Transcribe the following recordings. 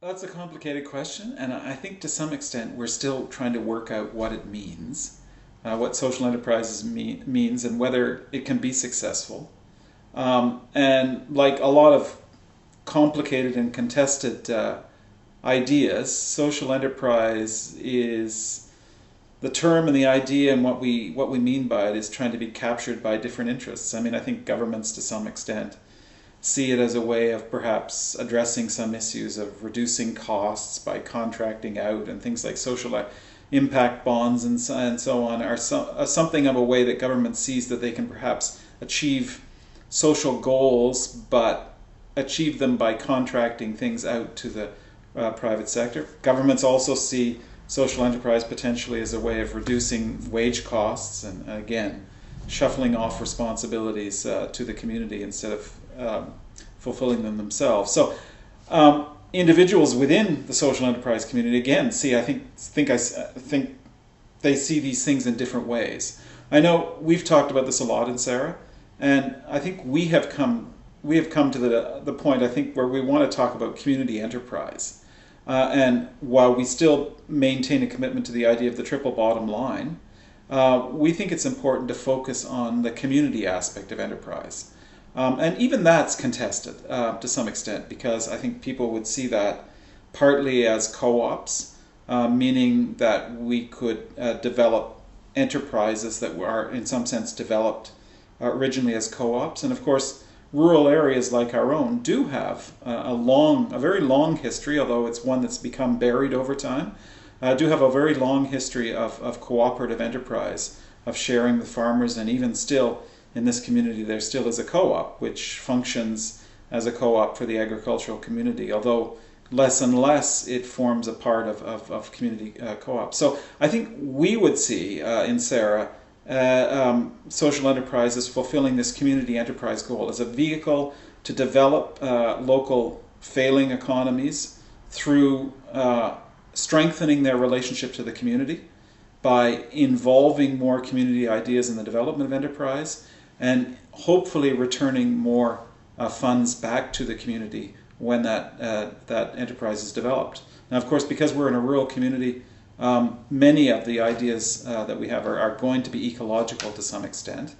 That's a complicated question, and I think to some extent we're still trying to work out what it means, what social enterprises means, and whether it can be successful. And like a lot of complicated and contested ideas, social enterprise is the term and the idea, and what we mean by it is trying to be captured by different interests. I mean, I think governments to some extent see it as a way of perhaps addressing some issues of reducing costs by contracting out, and things like social impact bonds and so on are something of a way that government sees that they can perhaps achieve social goals, but achieve them by contracting things out to the private sector. Governments also see social enterprise potentially as a way of reducing wage costs and, again, shuffling off responsibilities to the community instead of fulfilling them themselves. So individuals within the social enterprise community, again, I think they see these things in different ways. I know we've talked about this a lot in Sarah, and I think we have come to the point, I think, where we want to talk about community enterprise. And while we still maintain a commitment to the idea of the triple bottom line, we think it's important to focus on the community aspect of enterprise. And even that's contested to some extent, because I think people would see that partly as co-ops, meaning that we could develop enterprises that are in some sense developed originally as co-ops. And of course, rural areas like our own do have a very long history, although it's one that's become buried over time, do have a very long history of cooperative enterprise, of sharing with farmers, and even still in this community there still is a co-op which functions as a co-op for the agricultural community, although less and less it forms a part of community co-ops. So I think we would see in Sarah social enterprise as fulfilling this community enterprise goal as a vehicle to develop local failing economies through strengthening their relationship to the community by involving more community ideas in the development of enterprise, and hopefully returning more funds back to the community when that enterprise is developed. Now, of course, because we're in a rural community, many of the ideas that we have are going to be ecological to some extent.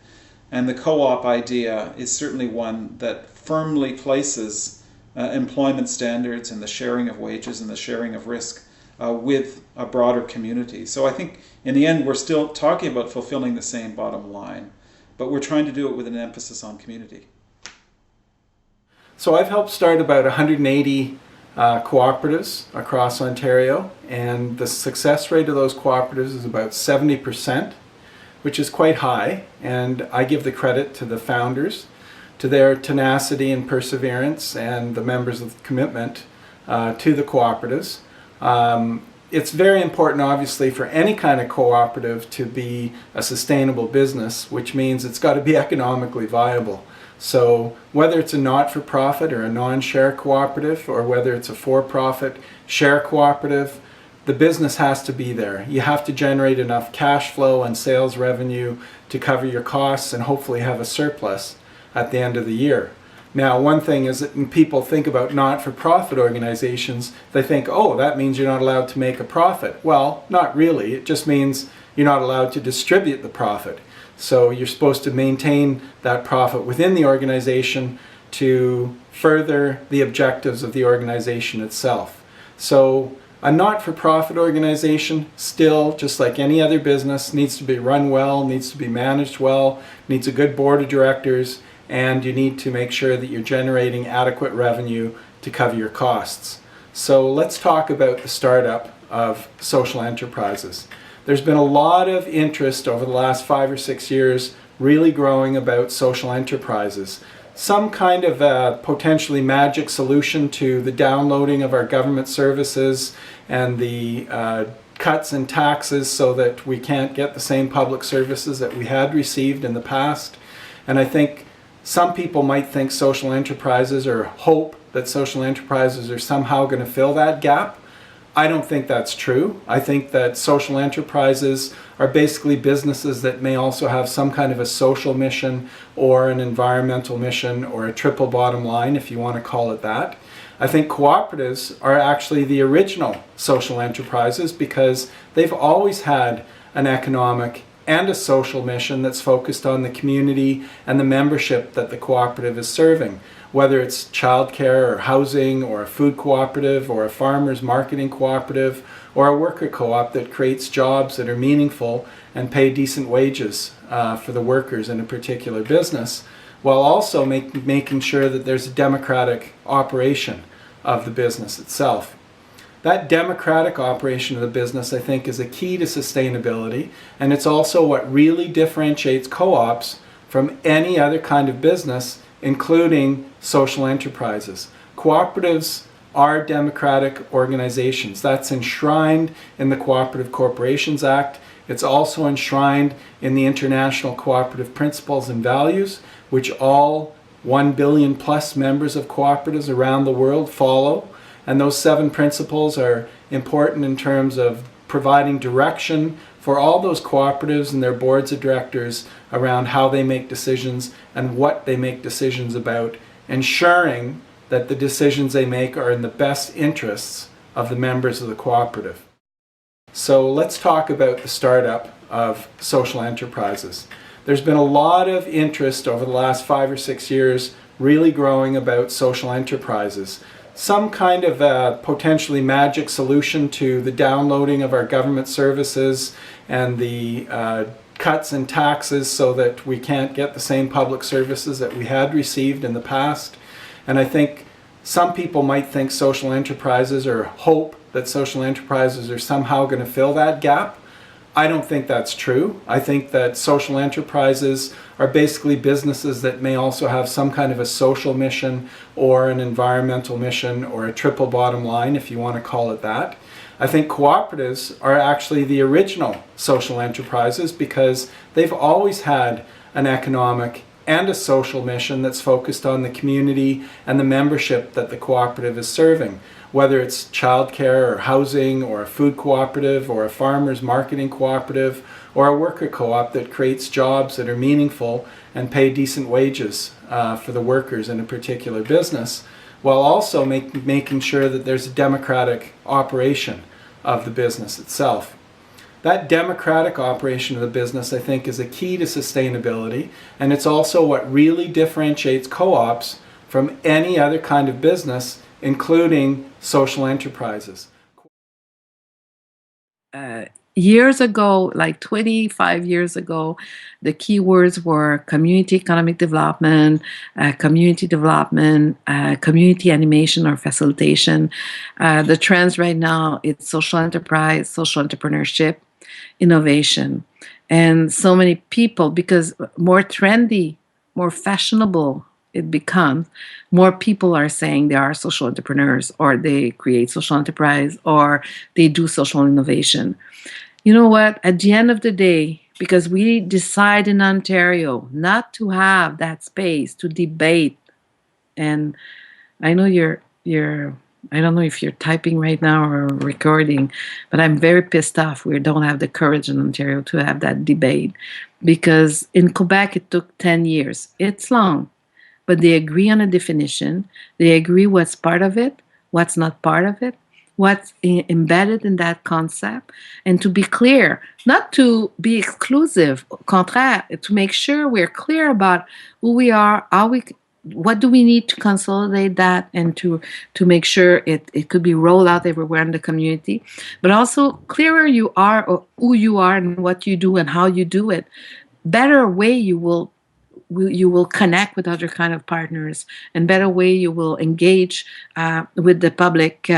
And the co-op idea is certainly one that firmly places employment standards and the sharing of wages and the sharing of risk with a broader community. So I think in the end we're still talking about fulfilling the same bottom line, but we're trying to do it with an emphasis on community. So I've helped start about 180 cooperatives across Ontario, and the success rate of those cooperatives is about 70%, which is quite high, and I give the credit to the founders, to their tenacity and perseverance, and the members of the commitment to the cooperatives. It's very important, obviously, for any kind of cooperative to be a sustainable business, which means it's got to be economically viable. So whether it's a not-for-profit or a non-share cooperative, or whether it's a for-profit share cooperative, the business has to be there. You have to generate enough cash flow and sales revenue to cover your costs and hopefully have a surplus at the end of the year. Now, one thing is that when people think about not-for-profit organizations, they think, oh, that means you're not allowed to make a profit. Well, not really. It just means you're not allowed to distribute the profit. So you're supposed to maintain that profit within the organization to further the objectives of the organization itself. So a not-for-profit organization still, just like any other business, needs to be run well, needs to be managed well, needs a good board of directors, and you need to make sure that you're generating adequate revenue to cover your costs. So let's talk about the startup of social enterprises. There's been a lot of interest over the last 5 or 6 years really growing about social enterprises. Some kind of a potentially magic solution to the downloading of our government services and the cuts in taxes so that we can't get the same public services that we had received in the past. And I think some people might think social enterprises, or hope that social enterprises are somehow going to fill that gap. I don't think that's true. I think that social enterprises are basically businesses that may also have some kind of a social mission or an environmental mission or a triple bottom line, if you want to call it that. I think cooperatives are actually the original social enterprises because they've always had an economic and a social mission that's focused on the community and the membership that the cooperative is serving. Whether it's childcare or housing or a food cooperative or a farmers marketing cooperative or a worker co-op that creates jobs that are meaningful and pay decent wages for the workers in a particular business, while also making sure that there's a democratic operation of the business itself. That democratic operation of the business, I think, is a key to sustainability, and it's also what really differentiates co-ops from any other kind of business, including social enterprises. Cooperatives are democratic organizations. That's enshrined in the Cooperative Corporations Act. It's also enshrined in the International Cooperative Principles and Values, which all 1 billion plus members of cooperatives around the world follow. And those 7 principles are important in terms of providing direction for all those cooperatives and their boards of directors around how they make decisions and what they make decisions about, ensuring that the decisions they make are in the best interests of the members of the cooperative. So let's talk about the startup of social enterprises. There's been a lot of interest over the last 5 or 6 years really growing about social enterprises. Some kind of a potentially magic solution to the downloading of our government services and the cuts in taxes so that we can't get the same public services that we had received in the past. And I think some people might think social enterprises or hope that social enterprises are somehow going to fill that gap. I don't think that's true. I think that social enterprises are basically businesses that may also have some kind of a social mission or an environmental mission or a triple bottom line, if you want to call it that. I think cooperatives are actually the original social enterprises because they've always had an economic and a social mission that's focused on the community and the membership that the cooperative is serving. Whether it's childcare or housing or a food cooperative or a farmers marketing cooperative or a worker co-op that creates jobs that are meaningful and pay decent wages for the workers in a particular business, while also making sure that there's a democratic operation of the business itself. That democratic operation of the business, I think, is a key to sustainability, and it's also what really differentiates co-ops from any other kind of business, including social enterprises. Years ago, like 25 years ago, the key words were community economic development, community animation or facilitation. The trends right now, it's social enterprise, social entrepreneurship, innovation. And so many people, because more trendy, more fashionable it becomes, more people are saying they are social entrepreneurs or they create social enterprise or they do social innovation. You know what? At the end of the day, because we decide in Ontario not to have that space to debate, and I know I don't know if you're typing right now or recording, but I'm very pissed off. We don't have the courage in Ontario to have that debate because in Quebec it took 10 years. It's long. But they agree on a definition. They agree what's part of it, what's not part of it, what's embedded in that concept. And to be clear, not to be exclusive, au contraire, to make sure we're clear about who we are, what do we need to consolidate that and to make sure it could be rolled out everywhere in the community. But also clearer you are or who you are and what you do and how you do it, better way you will connect with other kind of partners, and better way you will engage with the public,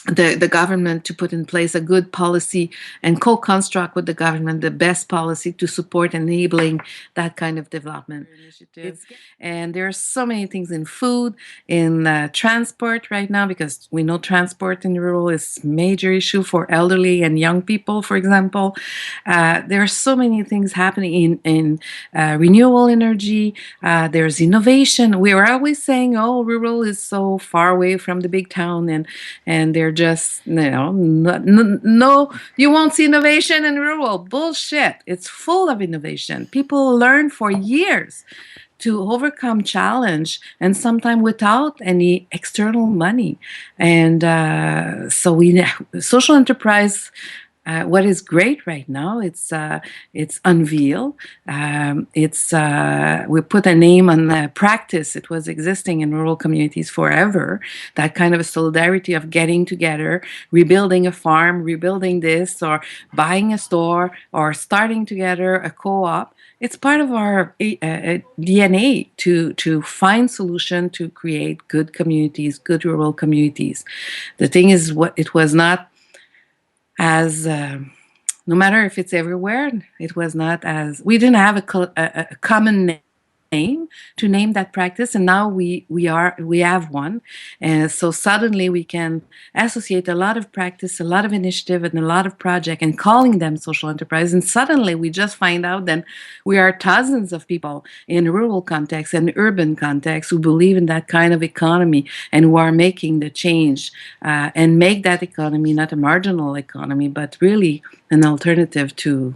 the government, to put in place a good policy and co-construct with the government the best policy to support enabling that kind of development initiatives. And there are so many things in food, in transport right now, because we know transport in rural is a major issue for elderly and young people, for example. There are so many things happening in renewable energy. There's innovation. We are always saying, oh, rural is so far away from the big town and they're just, no, you won't see innovation in rural. Bullshit. It's full of innovation. People learn for years to overcome challenge, and sometimes without any external money. And so social enterprise, what is great right now, it's Unveil. We put a name on the practice. It was existing in rural communities forever. That kind of a solidarity of getting together, rebuilding a farm, rebuilding this, or buying a store, or starting together a co-op. It's part of our DNA to find solution to create good communities, good rural communities. The thing is, it was not as no matter if it's everywhere, it was not as, we didn't have a common name to name that practice, and now we have one, and so suddenly we can associate a lot of practice, a lot of initiative, and a lot of project, and calling them social enterprise. And suddenly we just find out that we are thousands of people in rural context and urban context who believe in that kind of economy and who are making the change and make that economy not a marginal economy, but really an alternative to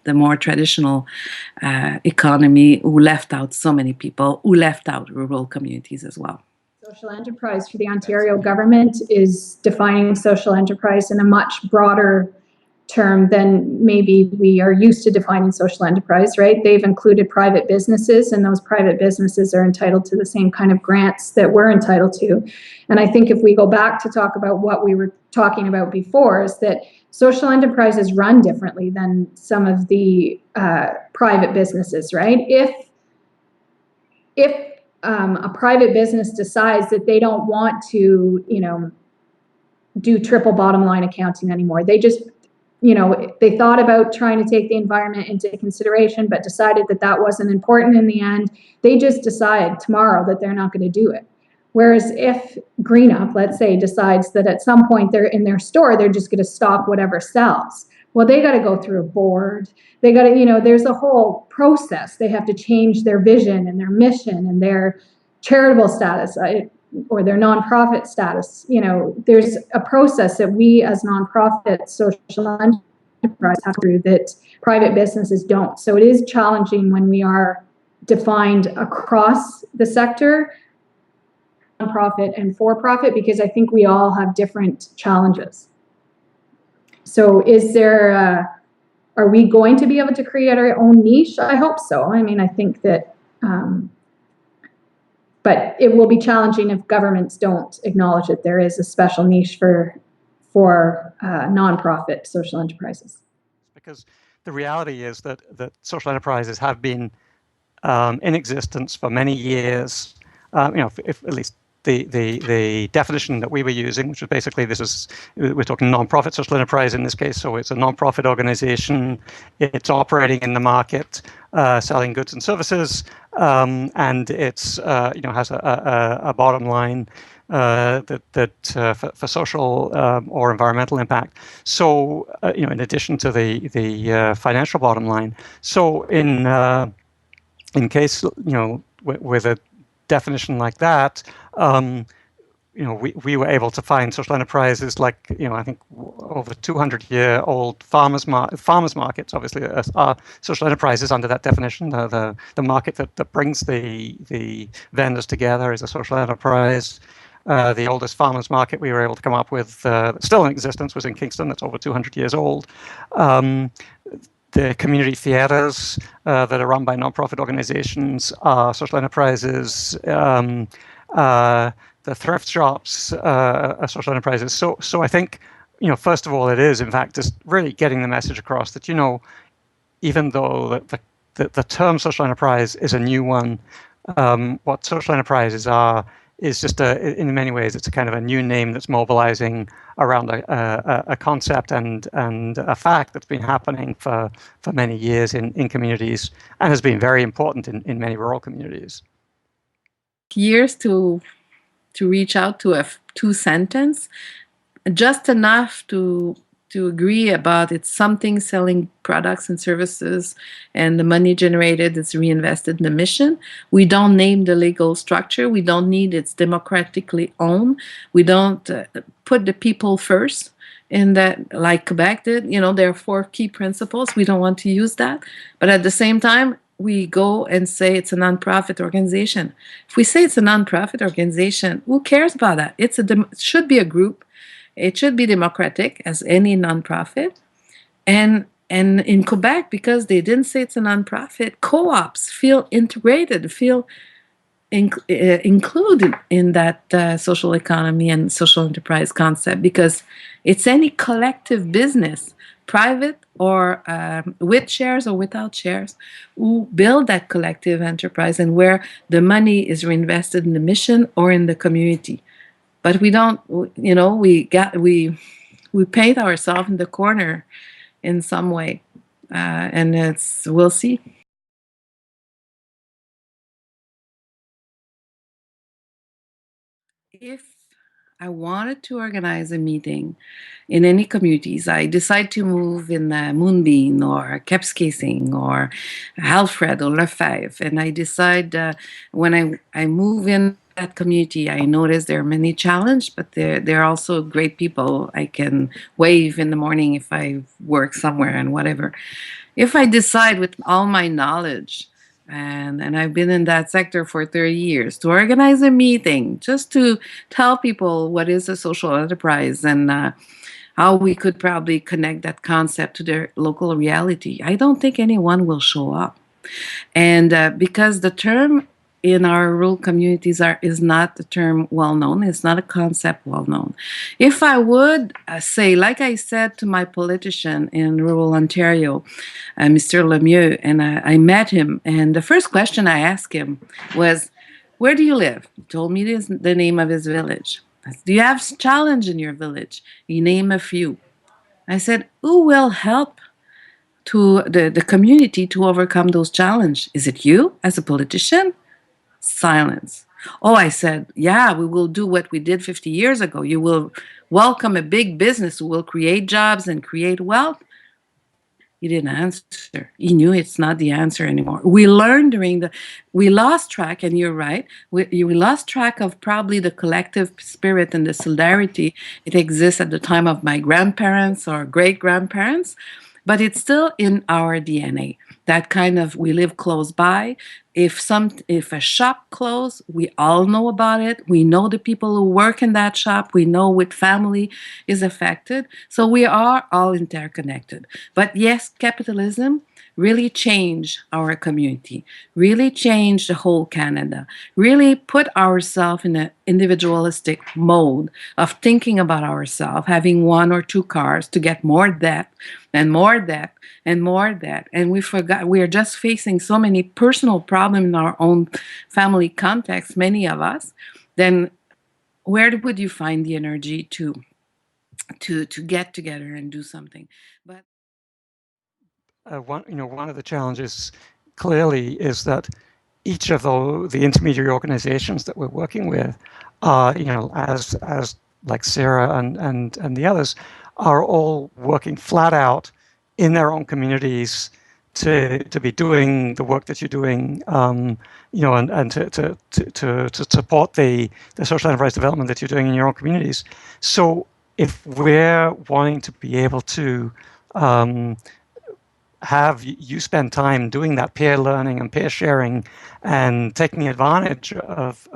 the more traditional economy, who left out so many people, who left out rural communities as well. Social enterprise for the Ontario government is defining social enterprise in a much broader term than maybe we are used to defining social enterprise, right? They've included private businesses, and those private businesses are entitled to the same kind of grants that we're entitled to. And I think if we go back to talk about what we were talking about before, is that social enterprises run differently than some of the private businesses, right? If a private business decides that they don't want to, do triple bottom line accounting anymore, they just, they thought about trying to take the environment into consideration, but decided that that wasn't important in the end, they just decide tomorrow that they're not going to do it. Whereas if GreenUp, let's say, decides that at some point they're in their store, they're just going to stop whatever sells. Well, they got to go through a board. They got to, there's a whole process. They have to change their vision and their mission and their charitable status or their nonprofit status. There's a process that we as nonprofit social enterprise have to do that private businesses don't. So it is challenging when we are defined across the sector, nonprofit and for-profit, because I think we all have different challenges. So are we going to be able to create our own niche? I hope so. I mean, I think that, but it will be challenging if governments don't acknowledge that there is a special niche for nonprofit social enterprises. Because the reality is that social enterprises have been in existence for many years. If at least the definition that we were using, which was basically we're talking nonprofit social enterprise in this case, so it's a nonprofit organization, it's operating in the market, selling goods and services, and it's has a bottom line for social or environmental impact. So in addition to the financial bottom line, so in case with a definition like that, we were able to find social enterprises like, I think over 200-year-old farmers markets, obviously, are social enterprises under that definition. The market that brings the vendors together is a social enterprise. The oldest farmers market we were able to come up with, still in existence, was in Kingston. That's over 200 years old. The community theaters that are run by nonprofit organizations are social enterprises. The thrift shops are social enterprises. So I think, first of all, it is, in fact, just really getting the message across that, even though the term social enterprise is a new one, what social enterprises are is just in many ways, it's a kind of a new name that's mobilizing around a concept and a fact that's been happening for many years in communities and has been very important in many rural communities. Years to reach out to a two-sentence, just enough to agree about it's something selling products and services, and the money generated is reinvested in the mission. We don't name the legal structure. We don't need it's democratically owned. We don't put the people first, and that, like Quebec did, there are 4 key principles. We don't want to use that, but at the same time, we go and say it's a nonprofit organization. If we say it's a nonprofit organization, who cares about that? It should be a group. It should be democratic as any nonprofit. And in Quebec, because they didn't say it's a nonprofit, co-ops feel integrated, feel included in that social economy and social enterprise concept, because it's any collective business, private or with shares or without shares, who build that collective enterprise and where the money is reinvested in the mission or in the community. But we don't, we paint ourselves in the corner in some way, and we'll see. If I wanted to organize a meeting in any communities, I decide to move in Moonbeam or Kapuskasing or Alfred or Lefebvre, and I decide when I move in that community, I notice there are many challenges, but they're also great people. I can wave in the morning if I work somewhere and whatever. If I decide with all my knowledge, and I've been in that sector for 30 years, to organize a meeting just to tell people what is a social enterprise and how we could probably connect that concept to their local reality, I don't think anyone will show up. And because the term in our rural communities is not the term well known, it's not a concept well known. If I would say, like I said to my politician in rural Ontario, Mr. Lemieux, and I met him, and the first question I asked him was, "Where do you live?" He told me the name of his village. I said, "Do you have challenge in your village?" He named a few. I said, "Who will help to the community to overcome those challenges? Is it you as a politician?" Silence. "Oh," I said, "yeah, we will do what we did 50 years ago. You will welcome a big business who will create jobs and create wealth." He didn't answer. He knew it's not the answer anymore. We learned we lost track, and you're right, we lost track of probably the collective spirit and the solidarity. It exists at the time of my grandparents or great-grandparents, but it's still in our DNA. That kind of, we live close by. If a shop closed, we all know about it. We know the people who work in that shop. We know what family is affected. So we are all interconnected. But yes, capitalism really changed our community, really changed the whole Canada, really put ourselves in an individualistic mode of thinking about ourselves, having 1 or 2 cars to get more debt and more debt and more debt. And we forgot, we are just facing so many personal problems in our own family context, many of us. Then where would you find the energy to get together and do something? But one of the challenges clearly is that each of the intermediary organizations that we're working with, as like Sarah and the others, are all working flat out in their own communities to be doing the work that you're doing, and to support the social enterprise development that you're doing in your own communities. So if we're wanting to be able to have you spend time doing that peer learning and peer sharing and taking advantage of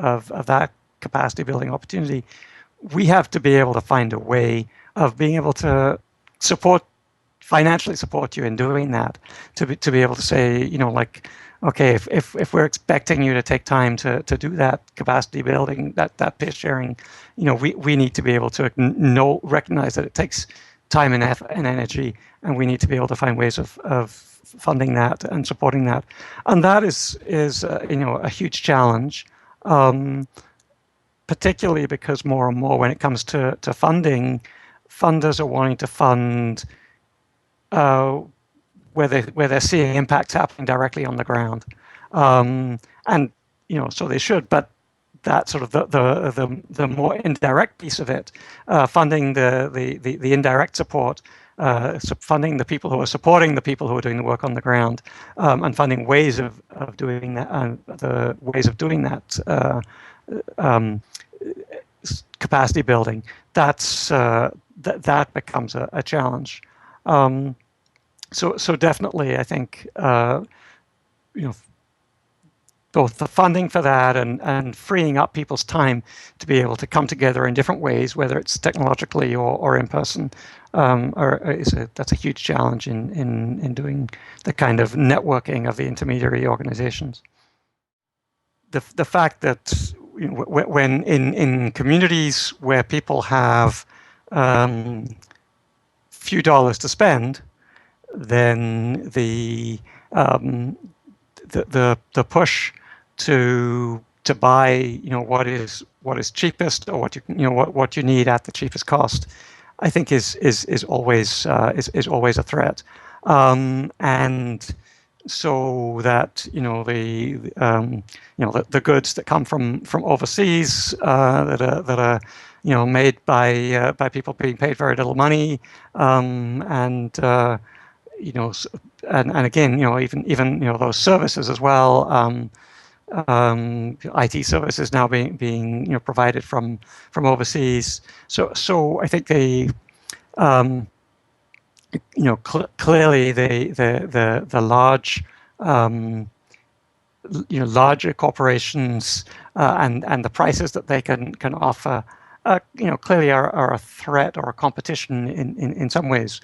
that capacity building opportunity, we have to be able to find a way of being able to financially support you in doing that, to be able to say, okay, if we're expecting you to take time to do that capacity building, that peer sharing, we need to be able to recognize that it takes time and effort and energy, and we need to be able to find ways of funding that and supporting that. And that is a huge challenge, particularly because more and more when it comes to funding, funders are wanting to fund where they're seeing impacts happening directly on the ground, and so they should. But that sort of the more indirect piece of it, funding the indirect support, funding the people who are supporting the people who are doing the work on the ground, and finding ways of doing that, and the ways of doing that capacity building, that becomes a challenge. So definitely, I think both the funding for that and freeing up people's time to be able to come together in different ways, whether it's technologically or in person, that's a huge challenge in doing the kind of networking of the intermediary organizations. The fact that when in communities where people have few dollars to spend, then the push to buy what is cheapest, or what you need at the cheapest cost, I think is always a threat, and so that the goods that come from overseas that are made by people being paid very little money, and again, even those services as well. IT services now being provided from overseas. So I think they clearly the large larger corporations and the prices that they can offer clearly are a threat or a competition in some ways.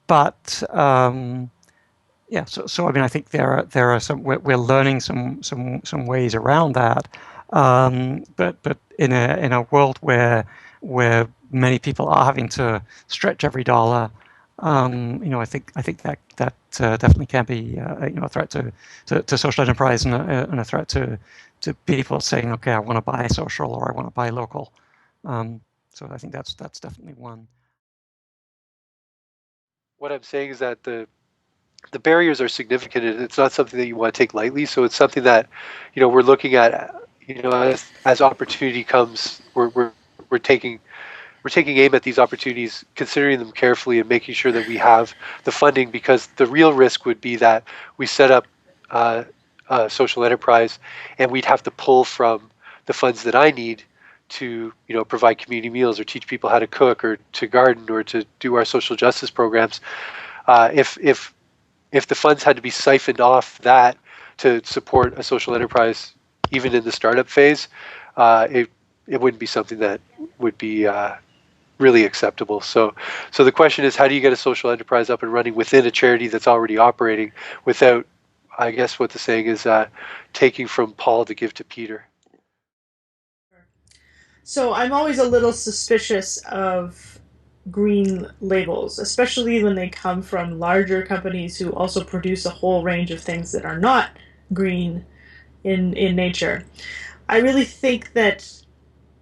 But yeah, so I mean, I think there are some, we're learning some ways around that. But in a world where many people are having to stretch every dollar, I think that definitely can be a threat to social enterprise, and a threat to people saying, okay, I want to buy social, or I want to buy local. So I think that's definitely one. What I'm saying is that the barriers are significant, and it's not something that you want to take lightly. So it's something that we're looking at as opportunity comes. We're taking aim at these opportunities, considering them carefully, and making sure that we have the funding, because the real risk would be that we set up a social enterprise and we'd have to pull from the funds that I need to provide community meals, or teach people how to cook, or to garden, or to do our social justice programs. If the funds had to be siphoned off that to support a social enterprise, even in the startup phase, it wouldn't be something that would be really acceptable. So the question is, how do you get a social enterprise up and running within a charity that's already operating, without, I guess what the saying is, taking from Paul to give to Peter? So I'm always a little suspicious of green labels, especially when they come from larger companies who also produce a whole range of things that are not green in nature. I really think that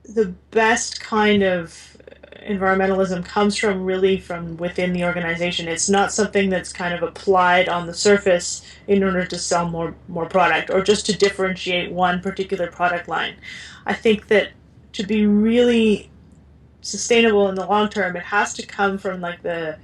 the best kind of environmentalism comes from within the organization. It's not something that's kind of applied on the surface in order to sell more product, or just to differentiate one particular product line. I think that to be really sustainable in the long term, it has to come from like the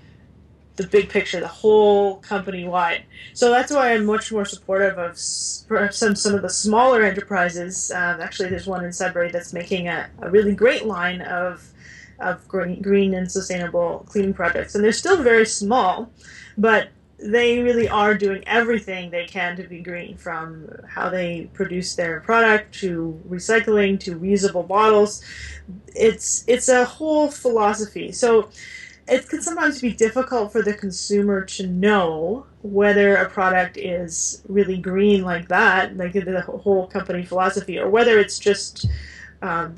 big picture, the whole company wide. So that's why I'm much more supportive of some of the smaller enterprises. Actually, there's one in Sudbury that's making a really great line of green and sustainable cleaning projects, and they're still very small, but they really are doing everything they can to be green, from how they produce their product, to recycling, to reusable bottles. It's a whole philosophy. So it can sometimes be difficult for the consumer to know whether a product is really green like that, like the whole company philosophy, or whether it's just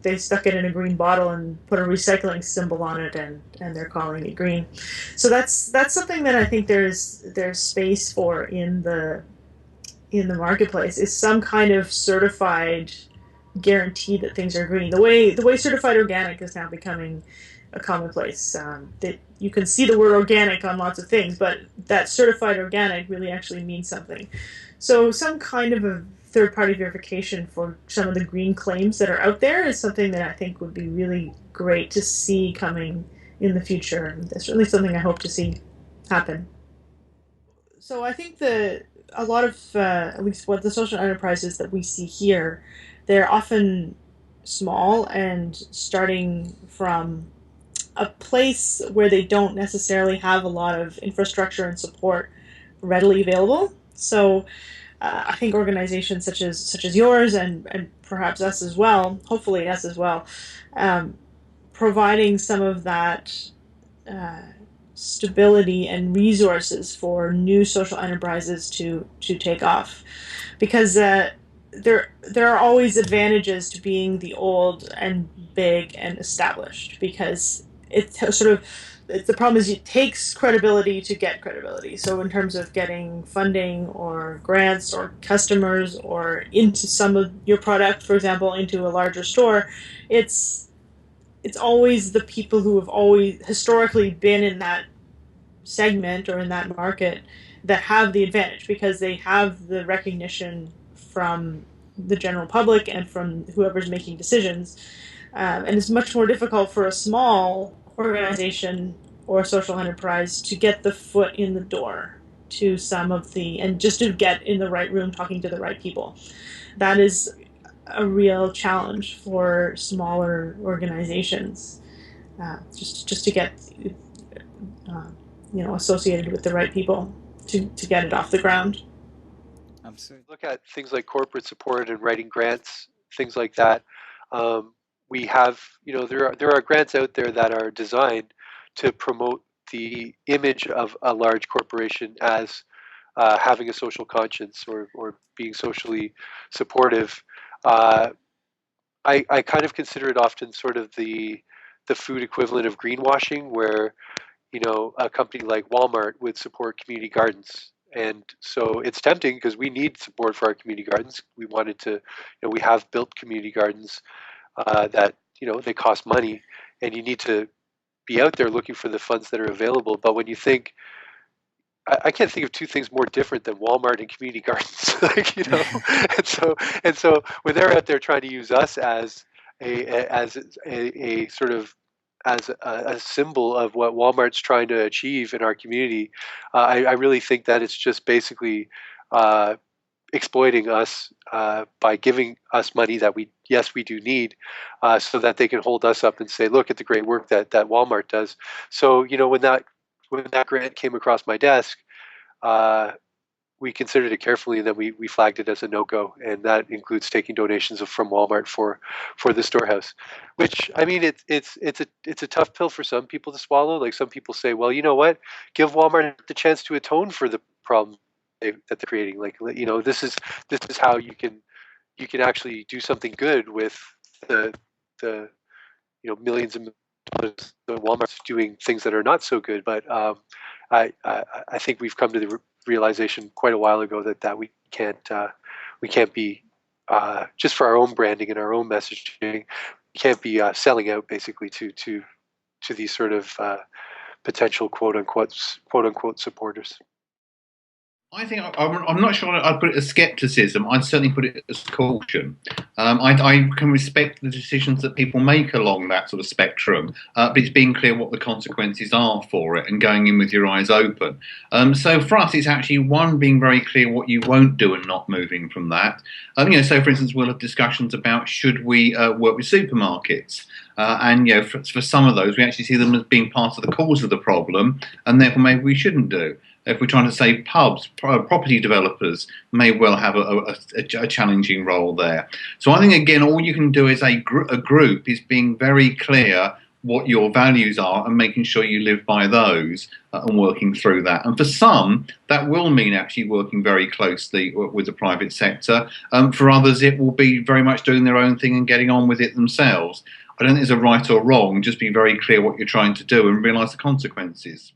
they stuck it in a green bottle and put a recycling symbol on it, and they're calling it green. So that's something that I think there's space for in the marketplace, is some kind of certified guarantee that things are green. The way certified organic is now becoming a commonplace. That you can see the word organic on lots of things, but that certified organic really actually means something. So some kind of a third-party verification for some of the green claims that are out there is something that I think would be really great to see coming in the future. And that's certainly something I hope to see happen. So I think a lot of, at least what the social enterprises that we see here, they're often small and starting from a place where they don't necessarily have a lot of infrastructure and support readily available. So I think organizations such as yours and perhaps us as well, hopefully us as well, providing some of that uh, stability and resources for new social enterprises to take off, because there are always advantages to being the old and big and established, because it's sort of the problem is it takes credibility to get credibility. So in terms of getting funding or grants or customers or into some of your product, for example, into a larger store, it's always the people who have always historically been in that segment or in that market that have the advantage, because they have the recognition from the general public and from whoever's making decisions. And it's much more difficult for a small organization or social enterprise to get the foot in the door to some of the, and just to get in the right room talking to the right people. That is a real challenge for smaller organizations, just to get uh, associated with the right people to get it off the ground. Absolutely. Look at things like corporate support and writing grants, things like that. We have, there are grants out there that are designed to promote the image of a large corporation as having a social conscience or being socially supportive. I kind of consider it often sort of the food equivalent of greenwashing, where a company like Walmart would support community gardens. And so it's tempting because we need support for our community gardens. We wanted to, we have built community gardens that, they cost money, and you need to be out there looking for the funds that are available. But when you think, I can't think of two things more different than Walmart and community gardens, and so when they're out there trying to use us as a sort of as a symbol of what Walmart's trying to achieve in our community, I really think that it's just basically exploiting us by giving us money that we do need, so that they can hold us up and say, look at the great work that Walmart does. So when that grant came across my desk, we considered it carefully, and then we flagged it as a no-go, and that includes taking donations from Walmart for the storehouse. Which, I mean, it's a tough pill for some people to swallow. Like, some people say, well, you know what, give Walmart the chance to atone for the problem that they're creating. Like, this is how you can actually do something good with the millions and millions of Walmart's doing things that are not so good. But I think we've come to the realization quite a while ago that we can't be just for our own branding and our own messaging, we can't be selling out basically to these sort of potential quote unquote supporters. I think I'm not sure I'd put it as skepticism. I'd certainly put it as caution. I can respect the decisions that people make along that sort of spectrum, but it's being clear what the consequences are for it and going in with your eyes open. So for us, it's actually one, being very clear what you won't do and not moving from that. So for instance, we'll have discussions about should we work with supermarkets. And for some of those, we actually see them as being part of the cause of the problem, and therefore maybe we shouldn't do. If we're trying to say pubs, property developers may well have a challenging role there. So I think, again, all you can do as a group is being very clear what your values are and making sure you live by those and working through that. And for some, that will mean actually working very closely with the private sector. For others, it will be very much doing their own thing and getting on with it themselves. I don't think there's a right or wrong, just be very clear what you're trying to do and realise the consequences.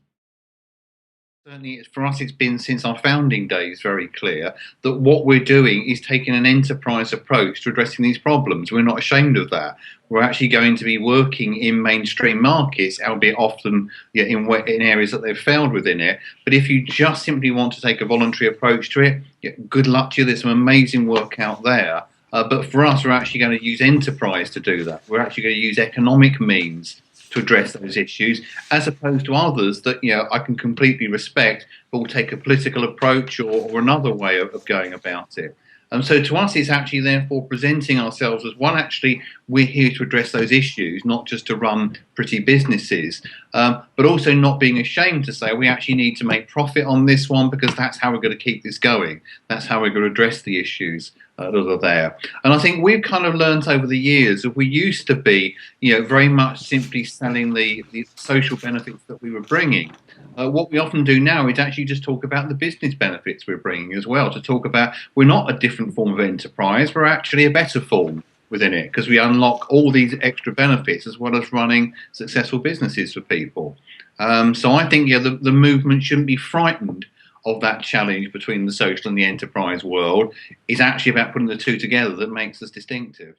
Certainly, for us, it's been since our founding days very clear that what we're doing is taking an enterprise approach to addressing these problems. We're not ashamed of that. We're actually going to be working in mainstream markets, albeit often in areas that they've failed within it. But if you just simply want to take a voluntary approach to it, good luck to you. There's some amazing work out there. But for us, we're actually going to use enterprise to do that. We're actually going to use economic means to address those issues, as opposed to others that I can completely respect, but will take a political approach or another way of going about it. And so to us, it's actually therefore presenting ourselves as one, actually, we're here to address those issues, not just to run pretty businesses, but also not being ashamed to say we actually need to make profit on this one because that's how we're going to keep this going. That's how we're going to address the issues that are there. And I think we've kind of learned over the years that we used to be, very much simply selling the social benefits that we were bringing. What we often do now is actually just talk about the business benefits we're bringing as well, to talk about we're not a different form of enterprise, we're actually a better form within it because we unlock all these extra benefits as well as running successful businesses for people. So I think the movement shouldn't be frightened of that challenge between the social and the enterprise world. It's actually about putting the two together that makes us distinctive.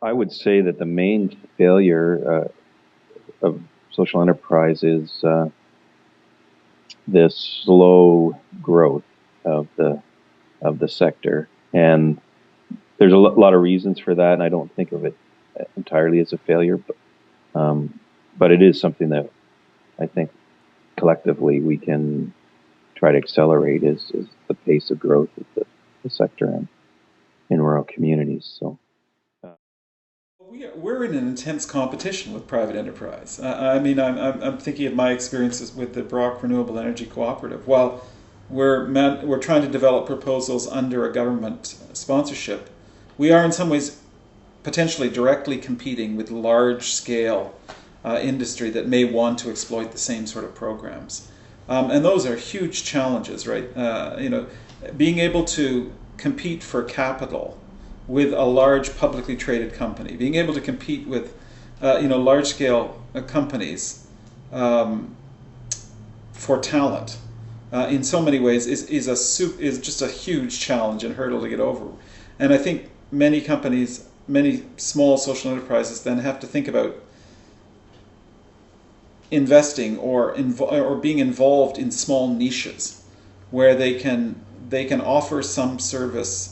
I would say that the main failure of social enterprise is this slow growth of the sector, and there's a lot of reasons for that. And I don't think of it entirely as a failure, but it is something that I think collectively we can try to accelerate is the pace of growth of the sector in rural communities. So. We're in an intense competition with private enterprise. I'm thinking of my experiences with the Brock Renewable Energy Cooperative. While we're trying to develop proposals under a government sponsorship, we are in some ways potentially directly competing with large-scale industry that may want to exploit the same sort of programs. And those are huge challenges, right? Being able to compete for capital with a large publicly traded company, being able to compete with large-scale companies for talent in so many ways is just a huge challenge and hurdle to get over. And I think many companies, many small social enterprises, then have to think about investing or being involved in small niches where they can offer some service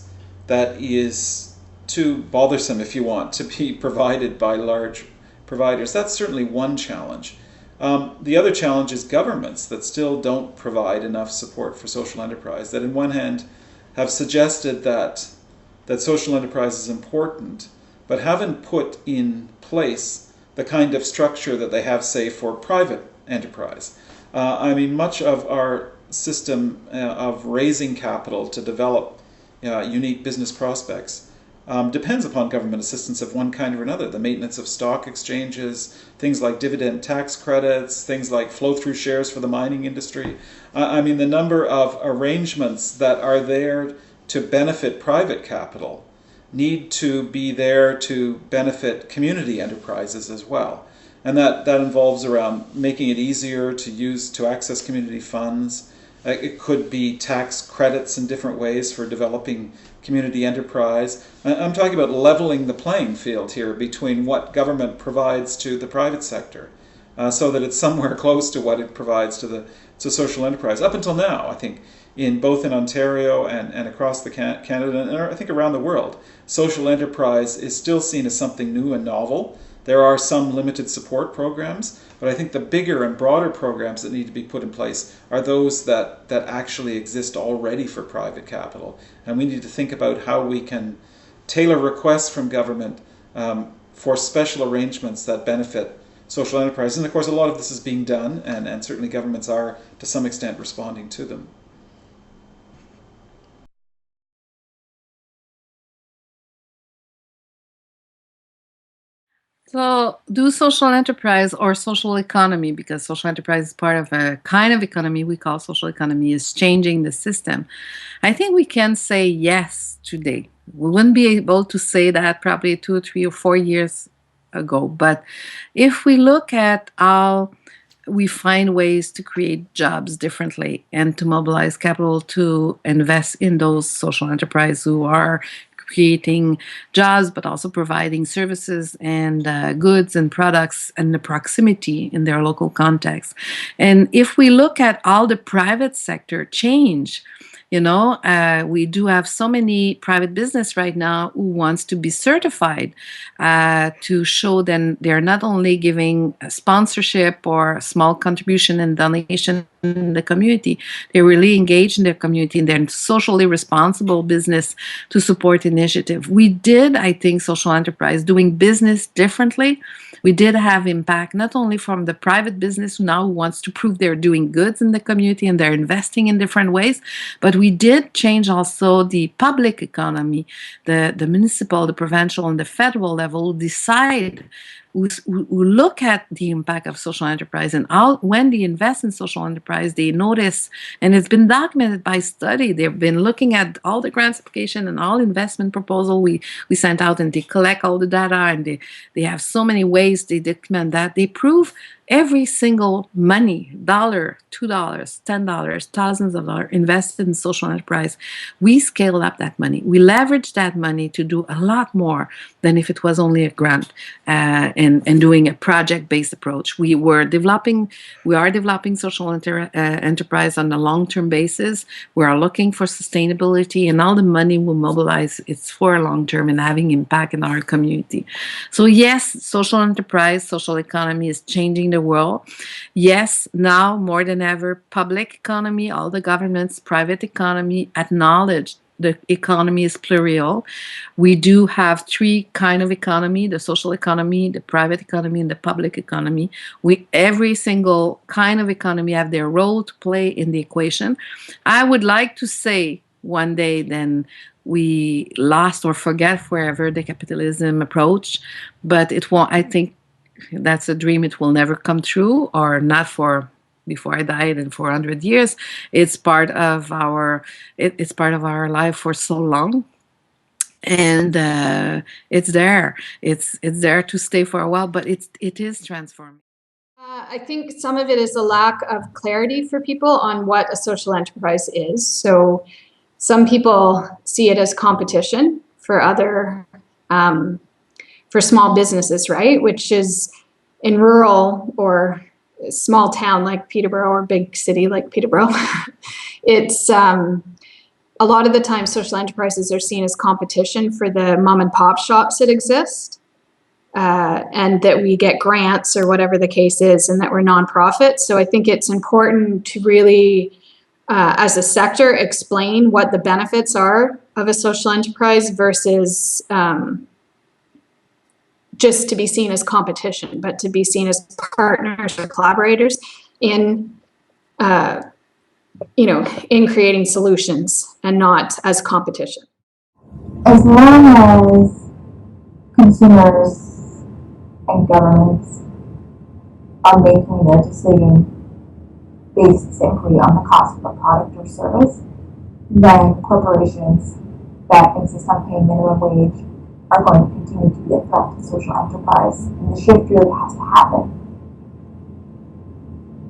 that is too bothersome, if you want, to be provided by large providers. That's certainly one challenge. The other challenge is governments that still don't provide enough support for social enterprise, that in one hand have suggested that social enterprise is important, but haven't put in place the kind of structure that they have, say, for private enterprise. Much of our system of raising capital to develop unique business prospects depends upon government assistance of one kind or another. The maintenance of stock exchanges, things like dividend tax credits, things like flow-through shares for the mining industry. The number of arrangements that are there to benefit private capital need to be there to benefit community enterprises as well. And that involves around making it easier to access community funds. It could be tax credits in different ways for developing community enterprise. I'm talking about leveling the playing field here between what government provides to the private sector so that it's somewhere close to what it provides to social enterprise. Up until now, I think, both in Ontario and across Canada, and I think around the world, social enterprise is still seen as something new and novel. There are some limited support programs, but I think the bigger and broader programs that need to be put in place are those that actually exist already for private capital. And we need to think about how we can tailor requests from government for special arrangements that benefit social enterprise. And of course, a lot of this is being done, and certainly governments are, to some extent, responding to them. So, do social enterprise or social economy, because social enterprise is part of a kind of economy we call social economy, is changing the system? I think we can say yes today. We wouldn't be able to say that probably 2 or 3 or 4 years ago. But if we look at how we find ways to create jobs differently and to mobilize capital to invest in those social enterprise who are creating jobs, but also providing services and goods and products and the proximity in their local context. And if we look at all the private sector change, we do have so many private business right now who wants to be certified to show that they're not only giving a sponsorship or a small contribution and donation in the community. They're really engaged in their community and they're socially responsible business to support initiative. We did, I think, social enterprise doing business differently. We did have impact not only from the private business who now wants to prove they're doing goods in the community and they're investing in different ways, but we did change also the public economy, the municipal, the provincial, and the federal level who decide who look at the impact of social enterprise and how, when they invest in social enterprise, they notice, and it's been documented by study. They've been looking at all the grants application and all investment proposal we sent out, and they collect all the data, and they have so many ways they document that. They prove every single money, $1, $2, $10, thousands of dollars invested in social enterprise, we scale up that money. We leverage that money to do a lot more than if it was only a grant and doing a project-based approach. We are developing social enterprise on a long-term basis. We are looking for sustainability, and all the money we mobilize, it's for long-term and having impact in our community. So yes, social enterprise, social economy is changing the world. Yes, now more than ever, public economy, all the governments, private economy acknowledge the economy is plural. We do have three kind of economy: the social economy, the private economy, and the public economy. Every single kind of economy have their role to play in the equation. I would like to say one day then we lost or forget forever the capitalism approach, but it won't. I think that's a dream. It will never come true, or not for before I died in 400 years. It's part of our it's part of our life for so long, and it's there. It's there to stay for a while, but it is transforming. I think some of it is a lack of clarity for people on what a social enterprise is. So some people see it as competition for other for small businesses, right? Which is in rural or small town like Peterborough or big city like Peterborough. It's a lot of the time social enterprises are seen as competition for the mom and pop shops that exist, and that we get grants or whatever the case is, and that we're nonprofit. So I think it's important to really, as a sector, explain what the benefits are of a social enterprise versus just to be seen as competition, but to be seen as partners or collaborators in, in creating solutions and not as competition. As long as consumers and governments are making their decision based simply on the cost of a product or service, then corporations that insist on paying minimum wage are going to continue to be a threat to social enterprise. And the shift really has to happen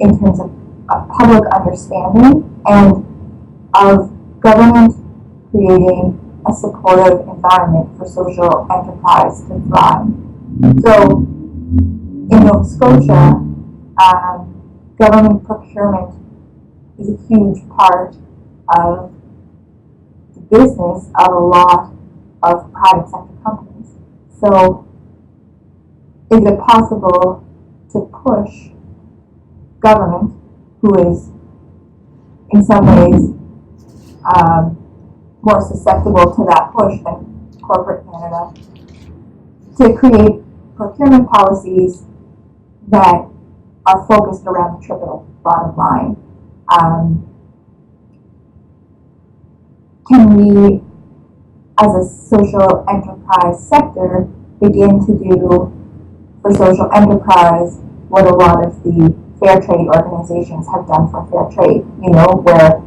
in terms of public understanding and of government creating a supportive environment for social enterprise to thrive. So in Nova Scotia, government procurement is a huge part of the business of a lot of private sector companies. So is it possible to push government, who is in some ways more susceptible to that push than corporate Canada, to create procurement policies that are focused around the triple bottom line? Can we, as a social enterprise sector, begin to do for social enterprise what a lot of the fair trade organizations have done for fair trade, where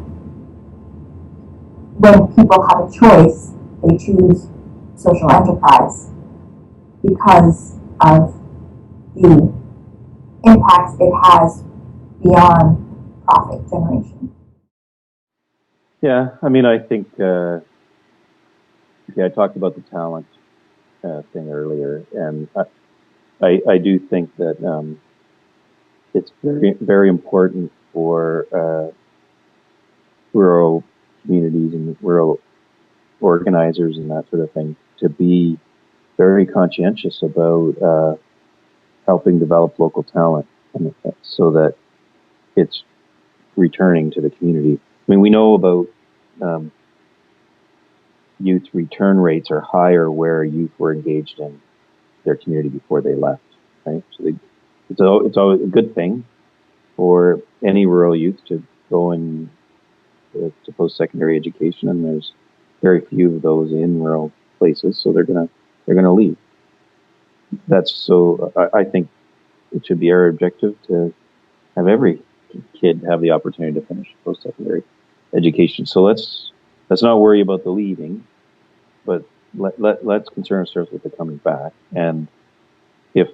when people have a choice, they choose social enterprise because of the impacts it has beyond profit generation. Yeah, I think, I talked about the talent thing earlier, and I do think that it's very, very important for rural communities and rural organizers and that sort of thing to be very conscientious about helping develop local talent, and so that it's returning to the community. I mean, we know about youth return rates are higher where youth were engaged in their community before they left, right? So it's always a good thing for any rural youth to go and to post-secondary education, and there's very few of those in rural places, so they're gonna leave. I think it should be our objective to have every kid have the opportunity to finish post-secondary education. So let's not worry about the leaving, but let's concern ourselves with the coming back. And if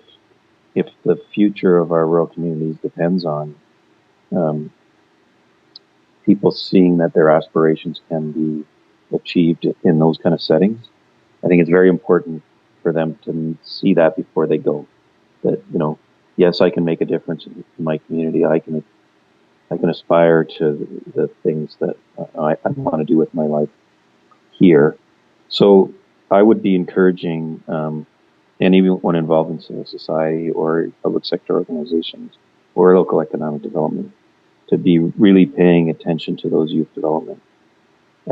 the future of our rural communities depends on people seeing that their aspirations can be achieved in those kind of settings, I think it's very important for them to see that before they go. That, yes, I can make a difference in my community. I can aspire to the things that I want to do with my life here. So I would be encouraging anyone involved in civil society or public sector organizations or local economic development to be really paying attention to those youth development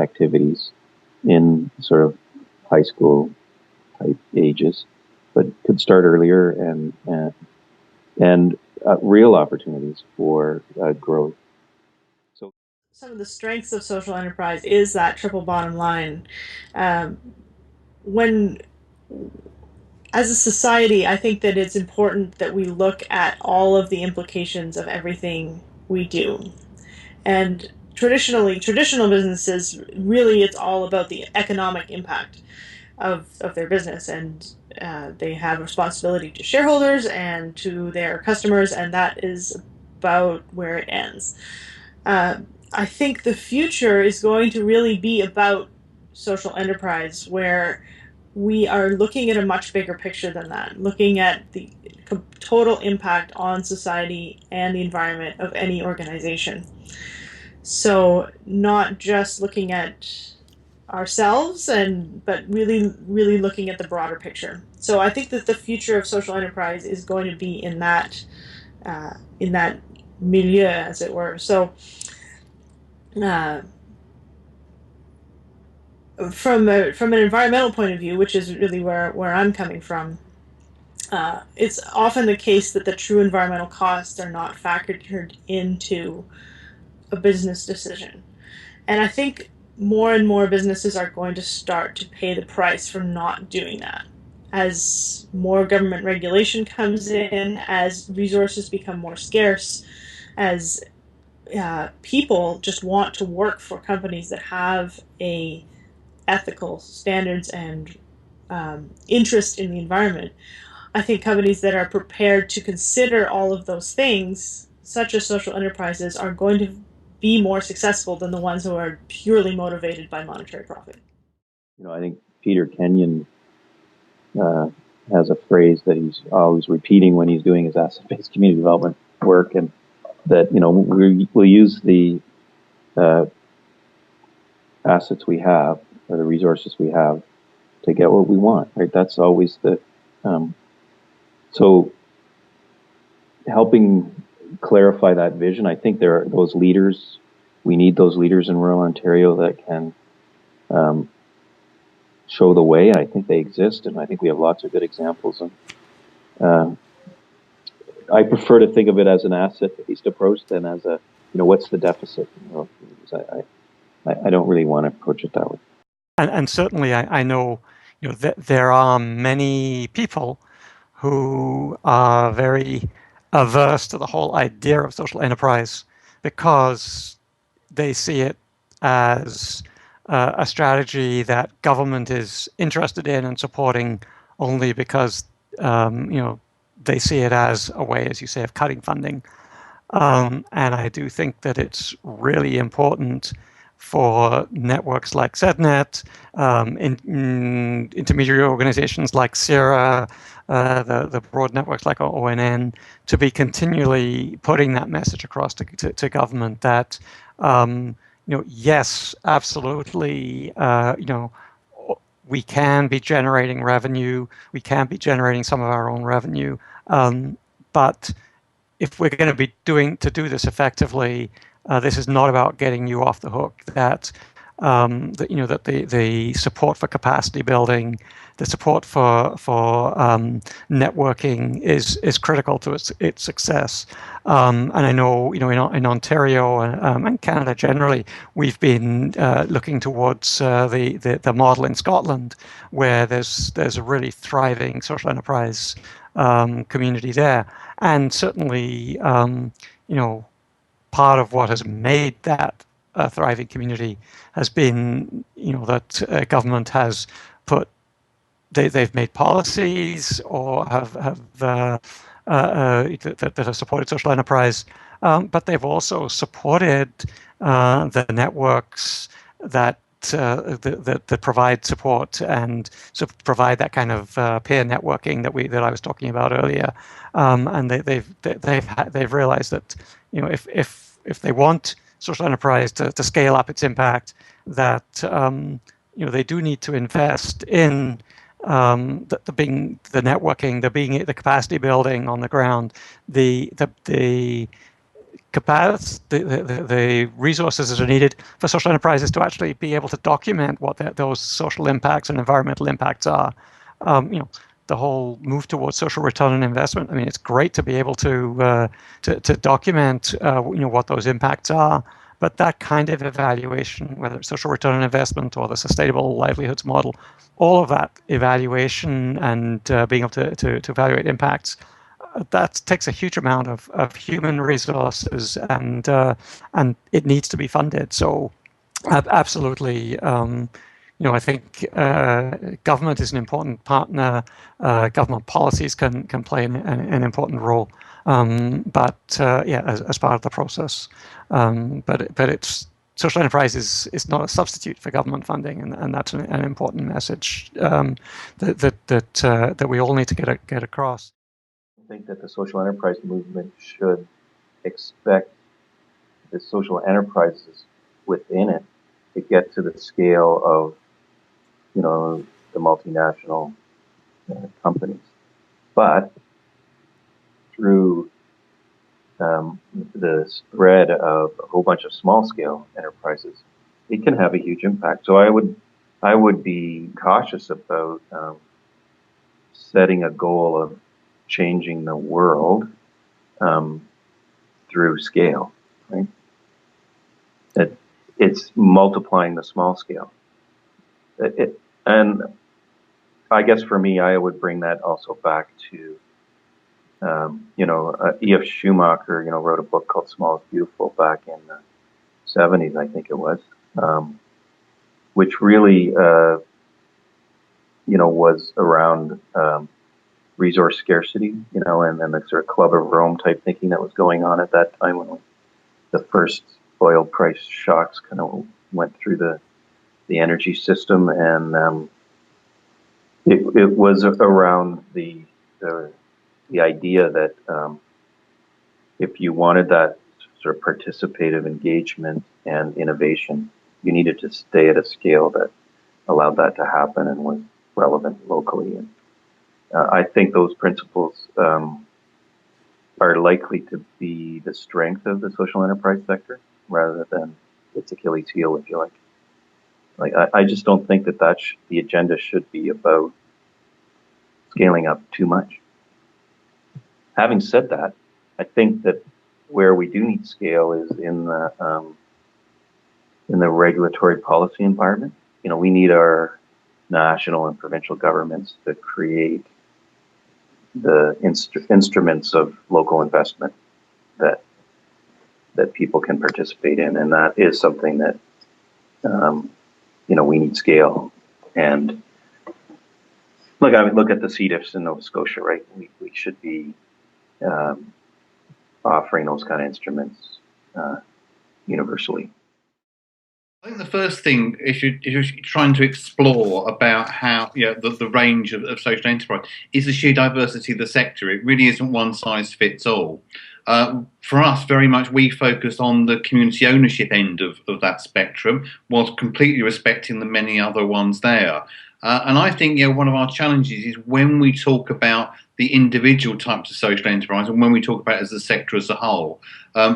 activities in sort of high school type ages, but could start earlier and real opportunities for growth. So some of the strengths of social enterprise is that triple bottom line. When as a society, I think that it's important that we look at all of the implications of everything we do. And traditional businesses, really, it's all about the economic impact of their business, and they have responsibility to shareholders and to their customers, and that is about where it ends. I think the future is going to really be about social enterprise, where we are looking at a much bigger picture than that, looking at the total impact on society and the environment of any organization. So not just looking at ourselves, but really looking at the broader picture. So I think that the future of social enterprise is going to be in that milieu, as it were. So from an environmental point of view, which is really where I'm coming from, it's often the case that the true environmental costs are not factored into a business decision. And I think more and more businesses are going to start to pay the price for not doing that. As more government regulation comes in, as resources become more scarce, as people just want to work for companies that have a ethical standards and interest in the environment, I think companies that are prepared to consider all of those things, such as social enterprises, are going to be more successful than the ones who are purely motivated by monetary profit. I think Peter Kenyon has a phrase that he's always repeating when he's doing his asset-based community development work, and that we'll use the assets we have or the resources we have to get what we want. Right? That's always the so helping clarify that vision. I think there are those leaders. We need those leaders in rural Ontario that can show the way. I think they exist, and I think we have lots of good examples. And I prefer to think of it as an asset-based approach than as a, what's the deficit? I don't really want to approach it that way. And certainly, I know, that there are many people who are very averse to the whole idea of social enterprise because they see it as a strategy that government is interested in and supporting only because they see it as a way, as you say, of cutting funding. And I do think that it's really important for networks like ZNet, intermediary organizations like CIRA, the broad networks like ONN, to be continually putting that message across to government that, yes, absolutely, we can be generating revenue, we can be generating some of our own revenue, but if we're going to do this effectively, This is not about getting you off the hook. That that the support for capacity building, the support for networking is critical to its success. And I know in Ontario and Canada generally, we've been looking towards the model in Scotland, where there's a really thriving social enterprise community there, and certainly part of what has made that a thriving community has been, that government has they've made policies or that have supported social enterprise, but they've also supported the networks that provide support and provide that kind of peer networking that I was talking about earlier, and they've realized that if they want social enterprise to scale up its impact, that they do need to invest in the networking, the capacity building on the ground, the resources that are needed for social enterprises to actually be able to document what those social impacts and environmental impacts are. The whole move towards social return on investment. I mean, it's great to be able to document what those impacts are, but that kind of evaluation, whether it's social return on investment or the sustainable livelihoods model, all of that evaluation and being able to evaluate impacts, that takes a huge amount of human resources, and it needs to be funded. So absolutely. I think government is an important partner. Government policies can play an important role, as part of the process. But it's social enterprise is not a substitute for government funding, and that's an important message that we all need to get across. I think that the social enterprise movement should expect the social enterprises within it to get to the scale of the multinational companies, but through the spread of a whole bunch of small-scale enterprises, it can have a huge impact. So I would be cautious about setting a goal of changing the world through scale, right? It's multiplying the small scale. And I guess for me, I would bring that also back to, E.F. Schumacher, wrote a book called Small is Beautiful back in the 70s, I think it was, which really, was around resource scarcity, and the sort of Club of Rome type thinking that was going on at that time when the first oil price shocks kind of went through the energy system, and it was around the idea that if you wanted that sort of participative engagement and innovation, you needed to stay at a scale that allowed that to happen and was relevant locally. And I think those principles are likely to be the strength of the social enterprise sector rather than its Achilles heel, if you like. I just don't think that the agenda should be about scaling up too much. Having said that, I think that where we do need scale is in the regulatory policy environment. We need our national and provincial governments to create the instruments of local investment that people can participate in, and that is something that we need scale. And look at the CDIFs in Nova Scotia, right? We should be offering those kind of instruments universally. I think the first thing is you're trying to explore about how the range of social enterprise is the sheer diversity of the sector. It really isn't one size fits all. For us, very much we focus on the community ownership end of that spectrum, whilst completely respecting the many other ones there. And I think one of our challenges is when we talk about the individual types of social enterprise and when we talk about it as a sector as a whole.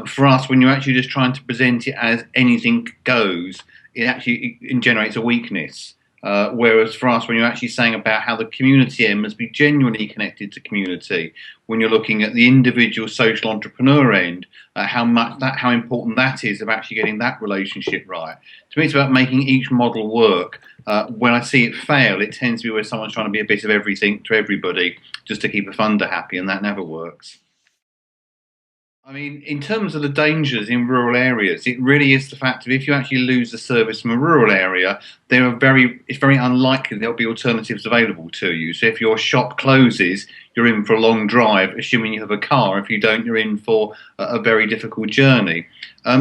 For us, when you're actually just trying to present it as anything goes, it generates a weakness. Whereas for us, when you're actually saying about how the community end must be genuinely connected to community, when you're looking at the individual social entrepreneur end, how important that is of actually getting that relationship right. To me, it's about making each model work. When I see it fail, it tends to be where someone's trying to be a bit of everything to everybody just to keep a funder happy, and that never works. I mean, in terms of the dangers in rural areas, it really is the fact that if you actually lose a service from a rural area, it's very unlikely there'll be alternatives available to you. So if your shop closes, you're in for a long drive, assuming you have a car. If you don't, you're in for a very difficult journey.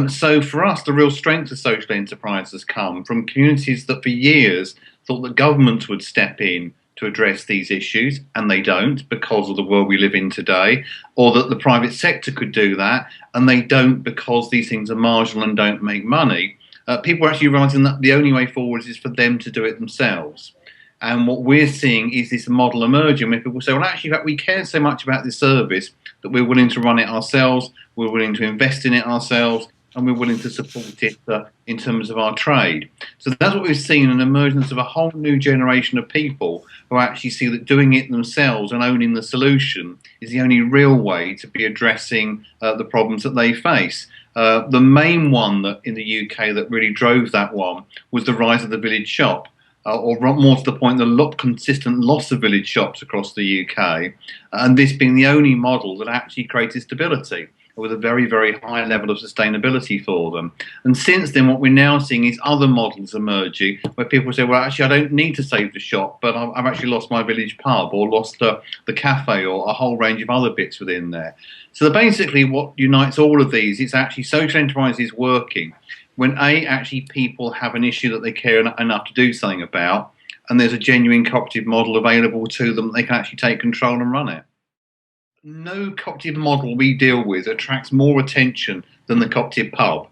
So for us, the real strength of social enterprise has come from communities that for years thought that governments would step in to address these issues, and they don't because of the world we live in today, or that the private sector could do that, and they don't because these things are marginal and don't make money. People are actually realising that the only way forward is for them to do it themselves. And what we're seeing is this model emerging where people say, well, actually, in fact, we care so much about this service that we're willing to run it ourselves, we're willing to invest in it ourselves, and we're willing to support it in terms of our trade. So that's what we've seen, an emergence of a whole new generation of people who actually see that doing it themselves and owning the solution is the only real way to be addressing the problems that they face. The main one that in the UK that really drove that one was the rise of the village shop. Or more to the point, the consistent loss of village shops across the UK, and this being the only model that actually created stability with a very, very high level of sustainability for them. And since then, what we're now seeing is other models emerging where people say, well, actually, I don't need to save the shop, but I've actually lost my village pub or lost the cafe or a whole range of other bits within there. So basically what unites all of these is actually social enterprises working when actually people have an issue that they care enough to do something about, and there's a genuine cooperative model available to them, they can actually take control and run it. No cooperative model we deal with attracts more attention than the cooperative pub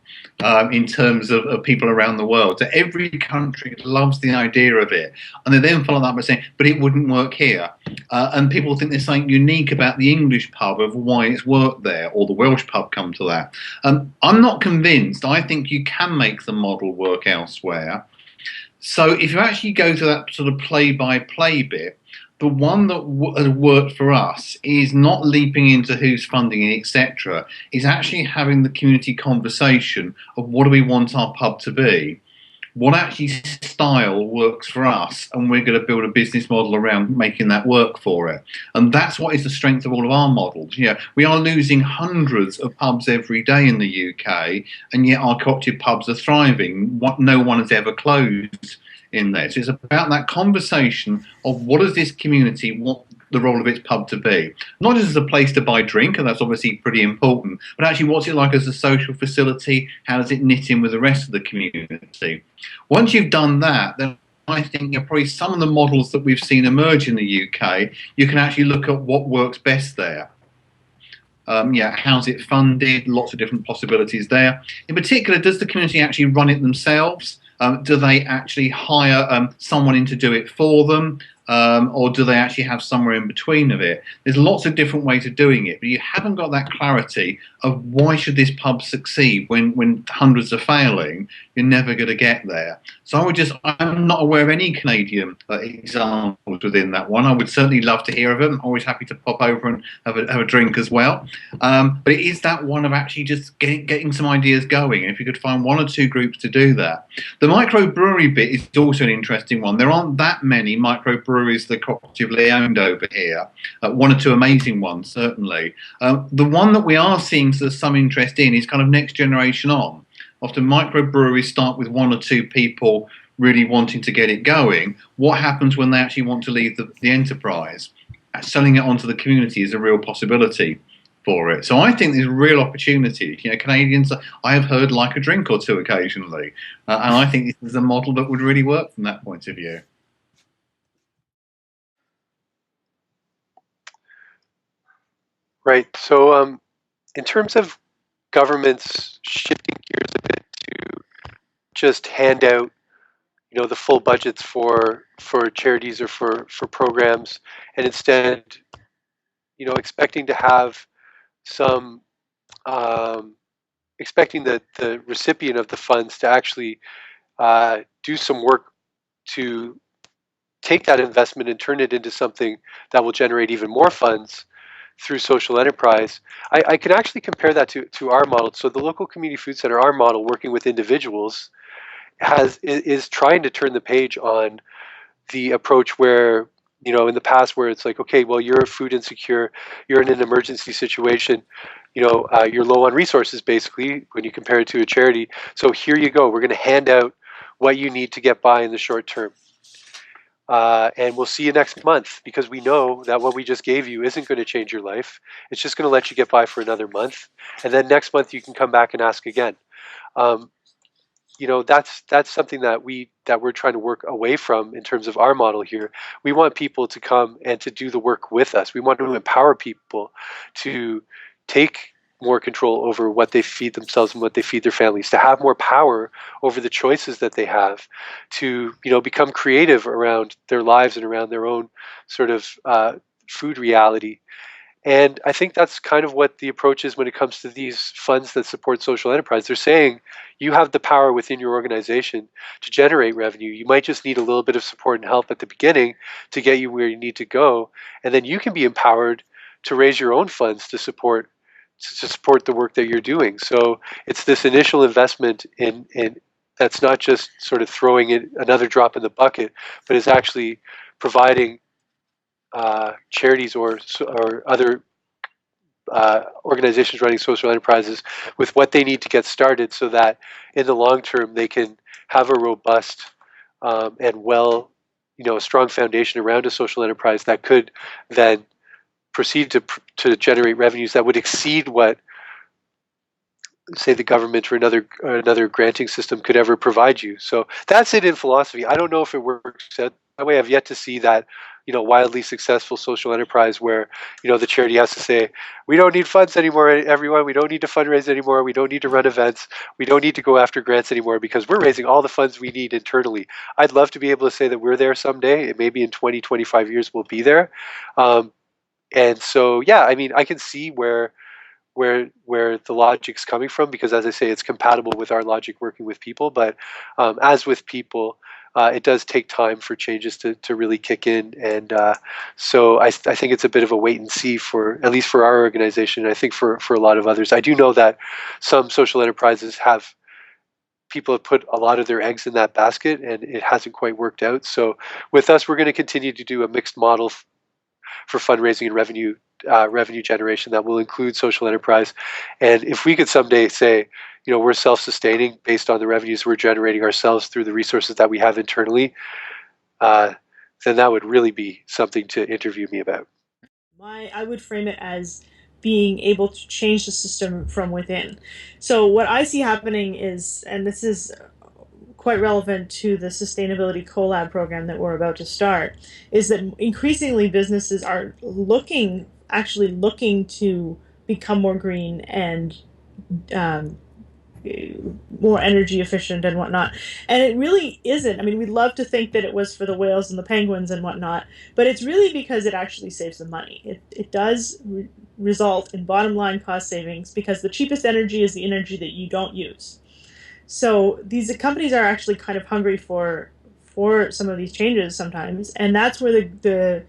in terms of people around the world. So every country loves the idea of it. And they then follow that by saying, but it wouldn't work here. And people think there's something unique about the English pub of why it's worked there, or the Welsh pub come to that. I'm not convinced. I think you can make the model work elsewhere. So if you actually go to that sort of play-by-play bit, the one that has worked for us is not leaping into who's funding it, etc. Is actually having the community conversation of what do we want our pub to be, what actually style works for us, and we're going to build a business model around making that work for it. And that's what is the strength of all of our models. We are losing hundreds of pubs every day in the UK, and yet our cooperative pubs are thriving. No one has ever closed in there. So it's about that conversation of what does this community want the role of its pub to be. Not just as a place to buy drink, and that's obviously pretty important, but actually what's it like as a social facility? How does it knit in with the rest of the community? Once you've done that, then I think probably some of the models that we've seen emerge in the UK, you can actually look at what works best there. How's it funded? Lots of different possibilities there. In particular, does the community actually run it themselves? Do they actually hire someone in to do it for them? Or do they actually have somewhere in between of it? There's lots of different ways of doing it, but you haven't got that clarity of why should this pub succeed when hundreds are failing. You're never going to get there. So I'm not aware of any Canadian examples within that one. I would certainly love to hear of them. Always happy to pop over and have a drink as well. But it is that one of actually just getting some ideas going. And if you could find one or two groups to do that. The microbrewery bit is also an interesting one. There aren't that many microbreweries that are cooperatively owned over here. One or two amazing ones, certainly. The one that we are seeing some interest in is kind of next generation on. Often microbreweries start with one or two people really wanting to get it going. What happens when they actually want to leave the enterprise? Selling it onto the community is a real possibility for it. So I think there's real opportunity. Canadians, I have heard, like a drink or two occasionally. And I think this is a model that would really work from that point of view. Right. So in terms of governments shifting gears a bit to just hand out, the full budgets for charities or for programs, and instead, expecting to have some expecting the recipient of the funds to actually do some work to take that investment and turn it into something that will generate even more funds through social enterprise. I can actually compare that to our model. So the local community food center, our model, working with individuals, is trying to turn the page on the approach where, in the past, where it's like, okay, well, you're food insecure, you're in an emergency situation, you're low on resources, basically, when you compare it to a charity. So here you go. We're going to hand out what you need to get by in the short term. And we'll see you next month, because we know that what we just gave you isn't going to change your life. It's just going to let you get by for another month. And then next month you can come back and ask again. That's something that we're trying to work away from in terms of our model here. We want people to come and to do the work with us. We want to empower people to take more control over what they feed themselves and what they feed their families, to have more power over the choices that they have, to become creative around their lives and around their own sort of food reality. And I think that's kind of what the approach is when it comes to these funds that support social enterprise. They're saying you have the power within your organization to generate revenue. You might just need a little bit of support and help at the beginning to get you where you need to go. And then you can be empowered to raise your own funds to support the work that you're doing. So it's this initial investment in that's not just sort of throwing it another drop in the bucket, but is actually providing charities or other organizations running social enterprises with what they need to get started, so that in the long term they can have a robust and a strong foundation around a social enterprise that could then proceed to generate revenues that would exceed what, say, the government or another granting system could ever provide you. So that's it in philosophy. I don't know if it works that way. I've yet to see that wildly successful social enterprise where the charity has to say, we don't need funds anymore, everyone. We don't need to fundraise anymore. We don't need to run events. We don't need to go after grants anymore, because we're raising all the funds we need internally. I'd love to be able to say that we're there someday. Maybe in 20, 25 years we'll be there. And so, yeah, I mean, I can see where the logic's coming from, because, as I say, it's compatible with our logic working with people. But as with people, it does take time for changes to really kick in. And so I think it's a bit of a wait and see, at least for our organization, and I think for a lot of others. I do know that some social enterprises people have put a lot of their eggs in that basket, and it hasn't quite worked out. So with us, we're going to continue to do a mixed model for fundraising and revenue generation that will include social enterprise. And if we could someday say, we're self-sustaining based on the revenues we're generating ourselves through the resources that we have internally, then that would really be something to interview me about. I would frame it as being able to change the system from within. So what I see happening is, and this is quite relevant to the Sustainability Collab program that we're about to start, is that increasingly businesses are actually looking to become more green and more energy efficient and whatnot. And it really isn't. I mean, we'd love to think that it was for the whales and the penguins and whatnot, but it's really because it actually saves them money. It does result in bottom line cost savings, because the cheapest energy is the energy that you don't use. So these companies are actually kind of hungry for some of these changes sometimes, and that's where the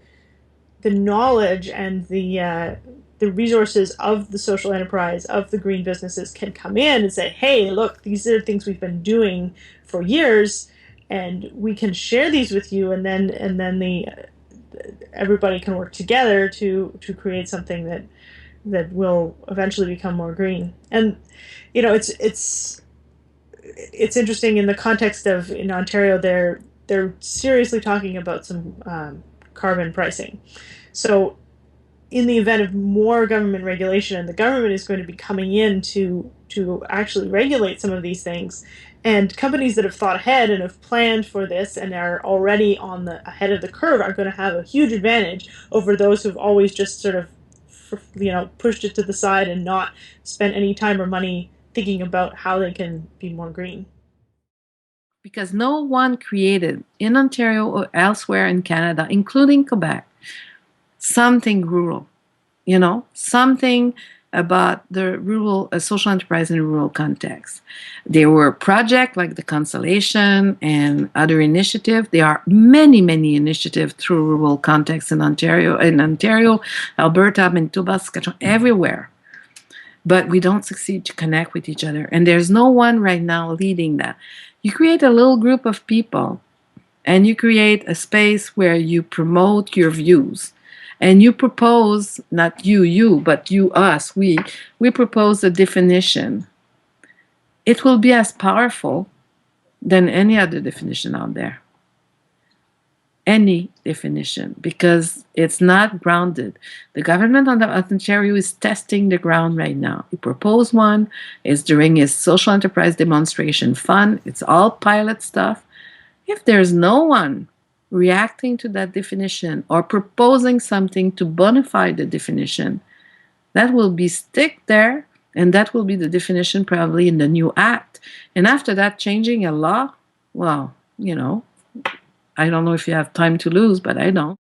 knowledge and the resources of the social enterprise, of the green businesses, can come in and say, hey, look, these are things we've been doing for years, and we can share these with you, and then everybody can work together to create something that will eventually become more green. And it's interesting in the context of, in Ontario, they're seriously talking about some carbon pricing. So in the event of more government regulation, the government is going to be coming in to actually regulate some of these things. And companies that have thought ahead and have planned for this and are already ahead of the curve are going to have a huge advantage over those who've always just sort of pushed it to the side and not spent any time or money thinking about how they can be more green. because no one created in Ontario or elsewhere in Canada, including Quebec, something rural, something about the rural social enterprise in a rural context. There were projects like the Constellation and other initiatives. There are many, many initiatives through rural context in Ontario, Alberta, Manitoba, Saskatchewan, everywhere. But we don't succeed to connect with each other. And there's no one right now leading that. You create a little group of people and you create a space where you promote your views. And you propose, not you, but you, us, we propose a definition. It will be as powerful than any other definition out there. Any definition, because it's not grounded. The government of Ontario is testing the ground right now. He proposed one. It's during his social enterprise demonstration fund. It's all pilot stuff. If there's no one reacting to that definition or proposing something to bonify the definition, that will be stick there, and that will be the definition probably in the new act. And after that, changing a law, well, I don't know if you have time to lose, but I don't.